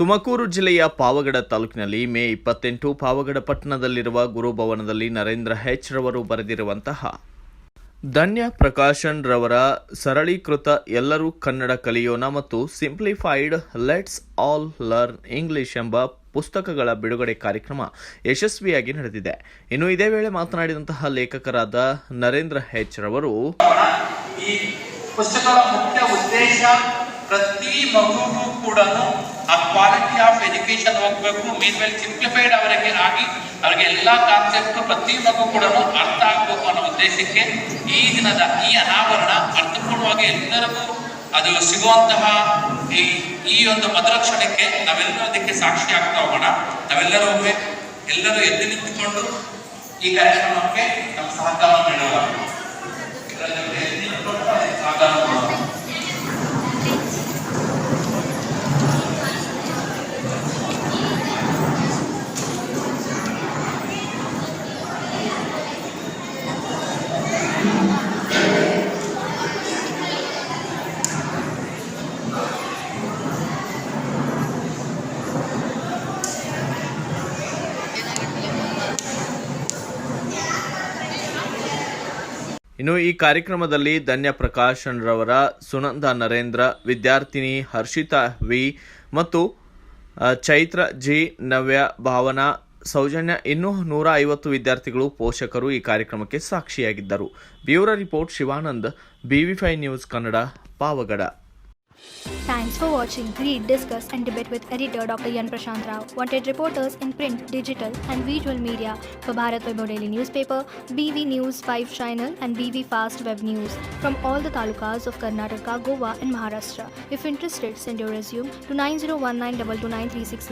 ತುಮಕೂರು ಜಿಲ್ಲೆಯ ಪಾವಗಡ ತಾಲೂಕಿನಲ್ಲಿ ಮೇ 28 ಪಾವಗಡ ಪಟ್ಟಣದಲ್ಲಿರುವ ಗುರುಭವನದಲ್ಲಿ ನರೇಂದ್ರ ಹೆಚ್ ರವರು ಬರೆದಿರುವಂತಹ ಧನ್ಯ ಪ್ರಕಾಶನ್ ರವರ ಸರಳೀಕೃತ ಎಲ್ಲರೂ ಕನ್ನಡ ಕಲಿಯೋಣ ಮತ್ತು simplified let's all learn English ಎಂಬ ಪುಸ್ತಕಗಳ ಬಿಡುಗಡೆ ಕಾರ್ಯಕ್ರಮ ಯಶಸ್ವಿಯಾಗಿ ನಡೆದಿದೆ. ಇನ್ನು ಇದೇ ವೇಳೆ ಮಾತನಾಡಿದಂತಹ ಲೇಖಕರಾದ ನರೇಂದ್ರ ಹೆಚ್ ರವರು, ಈ ಪುಸ್ತಕದ ಮುಖ್ಯ ಉದ್ದೇಶ ಪ್ರತಿ ಮಗುಗೂ ಕೂಡ ಆ ಕ್ವಾಲಿಟಿ ಆಫ್ ಎಜುಕೇಶನ್ ಹೋಗಬೇಕು, ಮೀನ್ ವೆಲ್ ಸಿಂಪ್ಲಿಫೈಡ್ ಅವರಿಗೆ ಆಗಿ ಅವರಿಗೆ ಎಲ್ಲಾ ಕಾನ್ಸೆಪ್ಟ್ ಪ್ರತಿ ಮಗು ಕೂಡ ಅರ್ಥ ಆಗಬೇಕು ಅನ್ನೋ ಉದ್ದೇಶಕ್ಕೆ ಈ ದಿನದ ಈ ಅನಾವರಣ ಅರ್ಥಪೂರ್ಣವಾಗಿ ಎಲ್ಲರಿಗೂ ಅದು ಸಿಗುವಂತಹ ಈ ಒಂದು ಮಧುರ ಕ್ಷಣಕ್ಕೆ ನಾವೆಲ್ಲರೂ ಅದಕ್ಕೆ ಸಾಕ್ಷಿ ಆಗ್ತಾ ಹೋಗೋಣ. ನಾವೆಲ್ಲರೂ ಎಲ್ಲರೂ ಎದ್ದು ನಿಂತುಕೊಂಡು ಈ ಕಾರ್ಯಕ್ರಮಕ್ಕೆ ನಮ್ಮ ಸಹಕಾರ ನೀಡುವ ಸಹಕಾರ ಮಾಡುವ. ಇನ್ನು ಈ ಕಾರ್ಯಕ್ರಮದಲ್ಲಿ ಧನ್ಯ ಪ್ರಕಾಶನ್ ರವರ ಸುನಂದ ನರೇಂದ್ರ, ವಿದ್ಯಾರ್ಥಿನಿ ಹರ್ಷಿತಾ ವಿ ಮತ್ತು ಚೈತ್ರ ಜಿ, ನವ್ಯ, ಭಾವನಾ, ಸೌಜನ್ಯ ಇನ್ನೂ 150 ವಿದ್ಯಾರ್ಥಿಗಳು, ಪೋಷಕರು ಈ ಕಾರ್ಯಕ್ರಮಕ್ಕೆ ಸಾಕ್ಷಿಯಾಗಿದ್ದರು. Bureau report Shivanand, BV5 news Kannada, Pavagada. Thanks for watching. Read, discuss and debate with editor Dr. Yan Prashant Rao. Wanted reporters in print, digital and visual media for Bharat Vaibhav Daily Newspaper, BV News 5 Channel and BV Fast Web News from all the talukas of Karnataka, Goa and Maharashtra. If interested, send your resume to 9019229369.